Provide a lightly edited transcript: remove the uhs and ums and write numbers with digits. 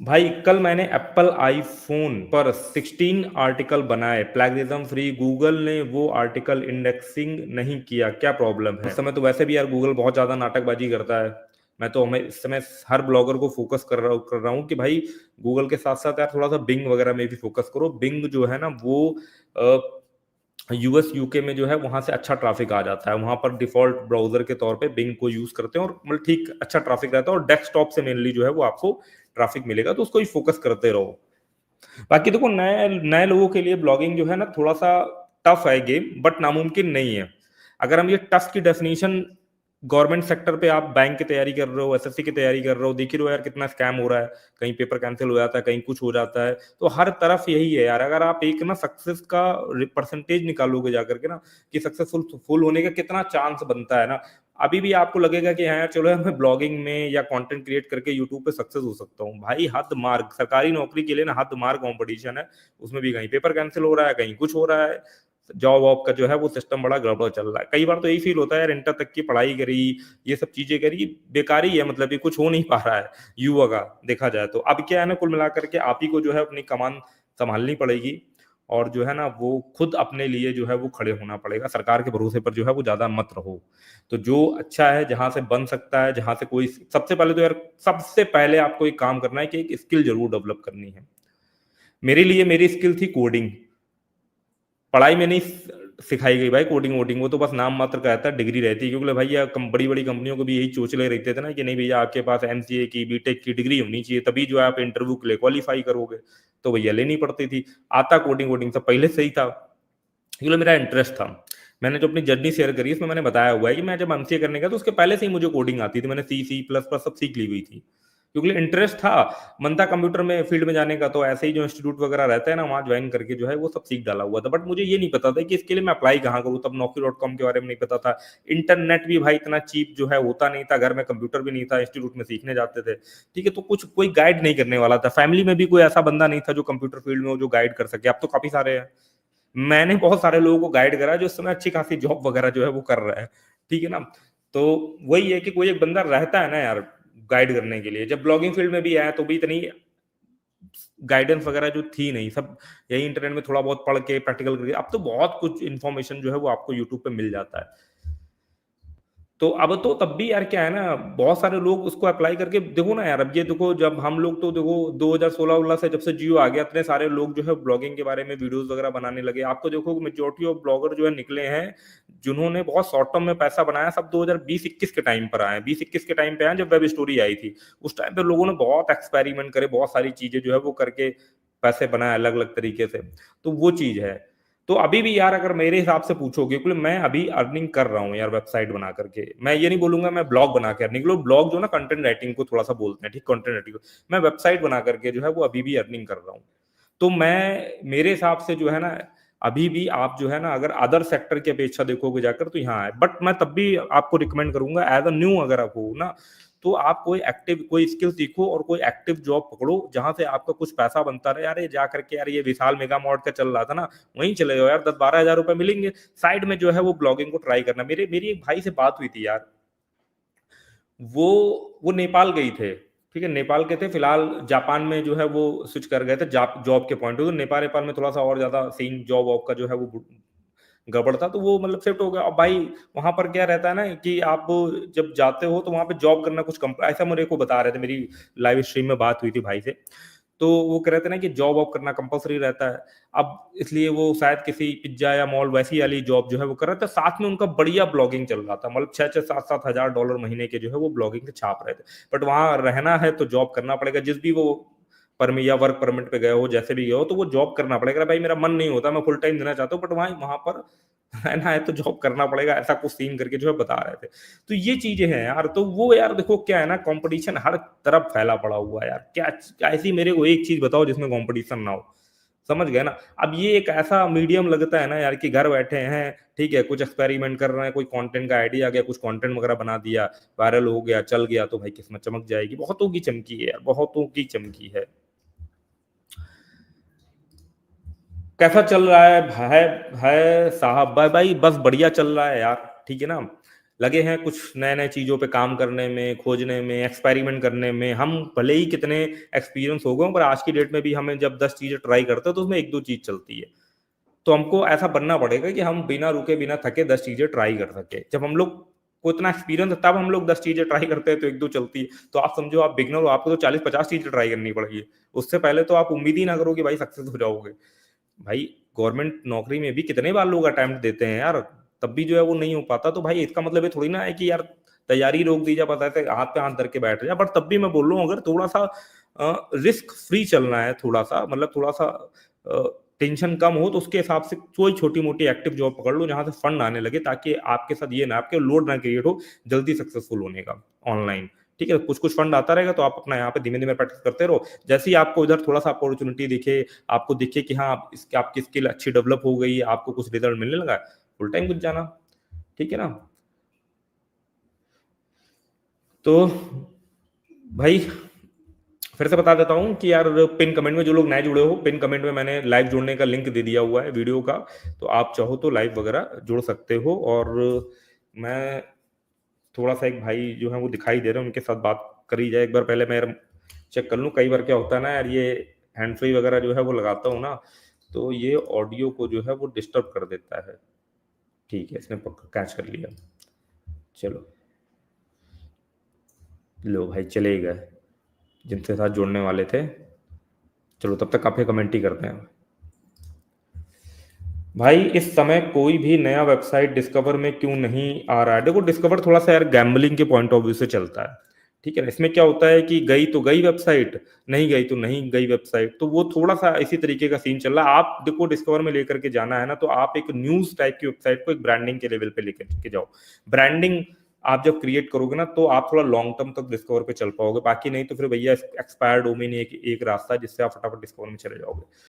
भाई कल मैंने एप्पल आईफोन पर 16 आर्टिकल बनाए, प्लेगरिज्म फ्री। गूगल ने वो आर्टिकल इंडेक्सिंग नहीं किया, क्या प्रॉब्लम है? इस समय तो वैसे भी यार गूगल बहुत ज्यादा नाटकबाजी करता है। मैं तो हमें इस समय हर ब्लॉगर को फोकस कर रहा हूँ कि भाई गूगल के साथ साथ यार थोड़ा सा बिंग वगैरह में भी फोकस करो। बिंग जो है ना वो यूएस यूके में जो है वहां से अच्छा ट्रैफिक आ जाता है। वहां पर डिफॉल्ट ब्राउजर के तौर पे बिंग को यूज करते हैं और मतलब ठीक अच्छा ट्रैफिक रहता है, और डेस्कटॉप से मेनली जो है वो आपको ट्रैफिक मिलेगा, तो उसको ही फोकस करते रहो। बाकी देखो, नए नए लोगों के लिए ब्लॉगिंग जो है ना थोड़ा सा टफ है गेम, बट नामुमकिन नहीं है। अगर हम ये टफ की डेफिनेशन, गवर्नमेंट सेक्टर पे आप बैंक की तैयारी कर रहे हो, एसएससी की तैयारी कर रहे हो, देख ही रहे हो यार कितना स्कैम हो रहा है। कहीं पेपर कैंसिल हो जाता है, कहीं कुछ हो जाता है। तो हर तरफ यही है यार। अगर आप एक ना सक्सेस का परसेंटेज निकालोगे जाकर के ना, कि सक्सेसफुल फुल होने का कितना चांस बनता है ना, अभी भी आपको लगेगा कि हाँ यार चलो यार मैं ब्लॉगिंग में या कंटेंट क्रिएट करके यूट्यूब पे सक्सेस हो सकता हूँ। भाई हद मार्ग सरकारी नौकरी के लिए ना हद मार्ग कंपटीशन है। उसमें भी कहीं पेपर कैंसिल हो रहा है, कहीं कुछ हो रहा है। जॉब वॉब का जो है वो सिस्टम बड़ा गड़बड़ चल रहा है। कई बार तो यही फील होता है यार, इंटर तक की पढ़ाई करी, ये सब चीजें करी, बेकार ही है। मतलब ये कुछ हो नहीं पा रहा है युवा का, देखा जाए तो। अब क्या है ना, कुल मिलाकर के आप ही को जो है अपनी कमान संभालनी पड़ेगी, और जो है ना वो खुद अपने लिए जो है वो खड़े होना पड़ेगा। सरकार के भरोसे पर जो है वो ज्यादा मत रहो। तो जो अच्छा है, जहां से बन सकता है, जहां से कोई, सबसे पहले तो यार सबसे पहले आपको एक काम करना है कि एक स्किल जरूर डेवलप करनी है। मेरे लिए मेरी स्किल थी कोडिंग। पढ़ाई में नहीं सिखाई गई भाई कोडिंग वोडिंग, वो तो बस नाम मात्र का रहता है, डिग्री रहती है। क्योंकि भाई यार बड़ी बड़ी कंपनियों को भी यही चोचले रहते थे ना कि नहीं भैया आपके पास एमसीए की बीटेक की डिग्री होनी चाहिए, तभी जो है आप इंटरव्यू के लिए क्वालिफाई करोगे। तो भैया लेनी पड़ती थी। आता कोडिंग वोडिंग सब पहले से ही था, क्योंकि मेरा इंटरेस्ट था। मैंने जो अपनी जर्नी शेयर करी उसमें मैंने बताया हुआ है कि मैं जब एमसीए करने गया तो उसके पहले से ही मुझे कोडिंग आती थी। मैंने सी सी प्लस प्लस सब सीख ली हुई थी, क्योंकि इंटरेस्ट था। मन था कंप्यूटर में फील्ड में जाने का, तो ऐसे ही जो इंस्टीट्यूट वगैरह रहता है ना वहाँ ज्वाइन करके जो है वो सब सीख डाला हुआ था। बट मुझे ये नहीं पता था कि इसके लिए मैं अप्लाई कहाँ करूँ। तब Naukri.com के बारे में नहीं पता था। इंटरनेट भी भाई इतना चीप जो है होता नहीं था, घर में कंप्यूटर भी नहीं था, इंस्टीट्यूट में सीखने जाते थे। ठीक है, तो कुछ कोई गाइड नहीं करने वाला था। फैमिली में भी कोई ऐसा बंदा नहीं था जो कंप्यूटर फील्ड में हो जो गाइड कर सके। अब तो काफी सारे हैं। मैंने बहुत सारे लोगों को गाइड करा जो इस समय अच्छी खासी जॉब वगैरह जो है वो कर रहा है। ठीक है ना। तो वही है कि कोई एक बंदा रहता है ना यार गाइड करने के लिए। जब ब्लॉगिंग फील्ड में भी आया तो भी इतनी गाइडेंस वगैरह जो थी नहीं, सब यही इंटरनेट में थोड़ा बहुत पढ़ के प्रैक्टिकल करके। अब तो बहुत कुछ इन्फॉर्मेशन जो है वो आपको यूट्यूब पे मिल जाता है। तो अब तो तब भी यार क्या है ना, बहुत सारे लोग उसको अप्लाई करके देखो ना यार। अब ये देखो, जब हम लोग तो देखो 2016 वोलह से जब से जियो आ गया, इतने सारे लोग जो है ब्लॉगिंग के बारे में वीडियोस वगैरह बनाने लगे। आप तो देखो मेजोरिटी ऑफ ब्लॉगर जो है निकले हैं जिन्होंने बहुत शॉर्ट टर्म में पैसा बनाया, सब 2020-21 के टाइम पर आए, 20-21 के टाइम पे आए जब वेब स्टोरी आई थी। उस टाइम पे लोगों ने बहुत एक्सपेरिमेंट करे, बहुत सारी चीजें जो है वो करके पैसे बनाए अलग अलग तरीके से। तो वो चीज है। तो अभी भी यार अगर मेरे हिसाब से पूछोगे, क्योंकि मैं अभी अर्निंग कर रहा हूँ यार वेबसाइट बना करके। मैं ये नहीं बोलूंगा मैं ब्लॉग बना के अर्निंग लो, ब्लॉग जो ना कंटेंट राइटिंग को थोड़ा सा बोलते हैं, ठीक, कंटेंट राइटिंग को। मैं वेबसाइट बना करके जो है वो अभी भी अर्निंग कर रहा हूँ। तो मैं मेरे हिसाब से जो है ना, अभी भी आप जो है ना अगर अदर सेक्टर की अपेक्षा देखोगे जाकर तो यहाँ है। बट मैं तब भी आपको रिकमेंड करूंगा एज अ न्यू अगर आप हो ना, तो आप कोई एक्टिव कोई स्किल सीखो और कोई एक्टिव जॉब पकड़ो जहां से आपका कुछ पैसा बनता रहे। यार ये जा करके यार ये विशाल मेगा मॉड का चल रहा था ना, वहीं चले जाओ यार, 10-12 हजार रुपए मिलेंगे। साइड में जो है वो ब्लॉगिंग को ट्राई करना। मेरी एक भाई से बात हुई थी यार, वो वो नेपाल गई थे। ठीक है, नेपाल के थे, फिलहाल जापान में जो है वो स्विच कर गए थे जॉब के पॉइंट। तो नेपाल नेपाल में थोड़ा सा और ज्यादा सीन जॉब वॉब का जो है वो गड़बड़ था, तो वो मतलब शिफ्ट हो गया। अब भाई वहां पर क्या रहता है ना कि आप जब जाते हो तो वहां पे जॉब करना कुछ कम, ऐसा मेरे को बता रहे थे। मेरी लाइव स्ट्रीम में बात हुई थी भाई से, तो वो कह रहे थे ना कि जॉब वॉब करना कंपलसरी रहता है। अब इसलिए वो शायद किसी पिज्जा या मॉल वैसी वाली जॉब जो है वो कर रहे थे, साथ में उनका बढ़िया ब्लॉगिंग चल रहा था। मतलब 6-6 7-7 हजार डॉलर महीने के जो है वो ब्लॉगिंग के छाप रहे थे। बट वहां रहना है तो जॉब करना पड़ेगा, जिस भी वो परमिट या वर्क परमिट पे गए हो, जैसे भी गए हो, तो वो जॉब करना पड़ेगा। भाई मेरा मन नहीं होता, मैं फुल टाइम देना चाहता हूँ, बट वहां वहां पर रहना है तो जॉब करना पड़ेगा, ऐसा कुछ सीन करके जो है बता रहे थे। तो ये चीजें हैं यार। तो वो यार देखो क्या है ना, कंपटीशन हर तरफ फैला पड़ा हुआ है यार। क्या ऐसी मेरे को एक चीज बताओ जिसमें कंपटीशन ना हो। समझ गए ना। अब ये एक ऐसा मीडियम लगता है ना यार कि घर बैठे हैं, ठीक है, कुछ एक्सपेरिमेंट कर रहे हैं, कोई कंटेंट का आइडिया आ गया, कुछ कंटेंट वगैरह बना दिया, वायरल हो गया, चल गया, तो भाई किस्मत चमक जाएगी। बहुतों की चमकी है यार, बहुतों की चमकी है। कैसा चल रहा है भाई? भाई साहब, भाई भाई बस बढ़िया चल रहा है यार। ठीक है ना। लगे हैं कुछ नए-नए चीज़ों पे काम करने में, खोजने में, एक्सपेरिमेंट करने में। हम भले ही कितने एक्सपीरियंस हो गए हों, पर आज की डेट में भी हमें जब 10 चीज़ें ट्राई करते हैं, तो उसमें 1-2 चीज़ चलती है। तो हमको ऐसा बनना पड़ेगा कि हम बिना रुके, बिना थके 10 चीज़ें ट्राई कर सकें। जब हम लोग को इतना एक्सपीरियंस है, तब हम लोग 10 चीज़ें ट्राई करते हैं, तो 1-2 चलती है। तो आप समझो आप बिगिनर हो, आपको तो 40-50 चीज़ें ट्राई करनी पड़ेगी। उससे पहले तो आप उम्मीद ही ना करो कि भाई सक्सेस हो जाओगे। भाई गवर्नमेंट नौकरी में भी कितने बार लोग अटेम्प्ट देते हैं यार, तब भी जो है वो नहीं हो पाता। तो भाई इसका मतलब ये थोड़ी ना है कि यार तैयारी रोक दी जाए, पता है हाथ पे हाथ धर के बैठ जाए। बट तब भी मैं बोल रहा हूँ, अगर थोड़ा-सा रिस्क फ्री चलना है, थोड़ा-सा मतलब थोड़ा-सा टेंशन कम हो, तो उसके हिसाब से कोई छोटी-मोटी एक्टिव जॉब पकड़ लो जहाँ से फंड आने लगे, ताकि आपके साथ ये ना आपके लोड ना क्रिएट हो जल्दी सक्सेसफुल होने का ऑनलाइन। ठीक है? कुछ-कुछ फंड आता रहेगा, तो आप अपना यहाँ पे धीमे-धीमे प्रैक्टिस करते रहो। जैसे ही आपको इधर थोड़ा-सा अपॉर्च्युनिटी दिखे, आपको दिखे कि हाँ, आपकी स्किल अच्छी डेवलप हो गई है, आपको कुछ रिजल्ट मिलने लगा है, फुल टाइम घुस जाना। ठीक है ना? तो भाई फिर से बता देता हूँ कि यार पिन कमेंट में जो लोग नए जुड़े हो, पिन कमेंट में मैंने लाइव जुड़ने का लिंक दे दिया हुआ है वीडियो का। तो आप चाहो तो लाइव वगैरह जुड़ सकते हो। और मैं थोड़ा-सा एक भाई जो है वो दिखाई दे रहे हैं, उनके साथ बात करी जाए। एक बार पहले मैं चेक कर लूँ। कई बार क्या होता है ना यार, ये हैंड फ्री वगैरह जो है वो लगाता हूँ ना, तो ये ऑडियो को जो है वो डिस्टर्ब कर देता है। ठीक है, इसने पक्का कैच कर लिया। चलो, लो भाई चले ही गए, जिनके साथ जुड़ने वाले थे। चलो तब तक आप कमेंट ही करते हैं। भाई इस समय कोई भी नया वेबसाइट डिस्कवर में क्यों नहीं आ रहा है? देखो डिस्कवर थोड़ा-सा यार गैम्बलिंग के पॉइंट ऑफ व्यू से चलता है। ठीक है ना? इसमें क्या होता है कि गई तो गई वेबसाइट, नहीं गई तो नहीं गई वेबसाइट। तो वो थोड़ा-सा इसी तरीके का सीन चल रहा है। आप देखो डिस्कवर में लेकर के जाना है ना, तो आप एक न्यूज़ टाइप की वेबसाइट को एक ब्रांडिंग के लेवल पे लेकर के जाओ। ब्रांडिंग आप जब क्रिएट करोगे ना, तो आप थोड़ा लॉन्ग टर्म तक डिस्कवर पे चल पाओगे। बाकी नहीं तो फिर भैया एक्सपायर डोमेन एक एक रास्ता है जिससे आप फटाफट डिस्कवर में चले जाओगे।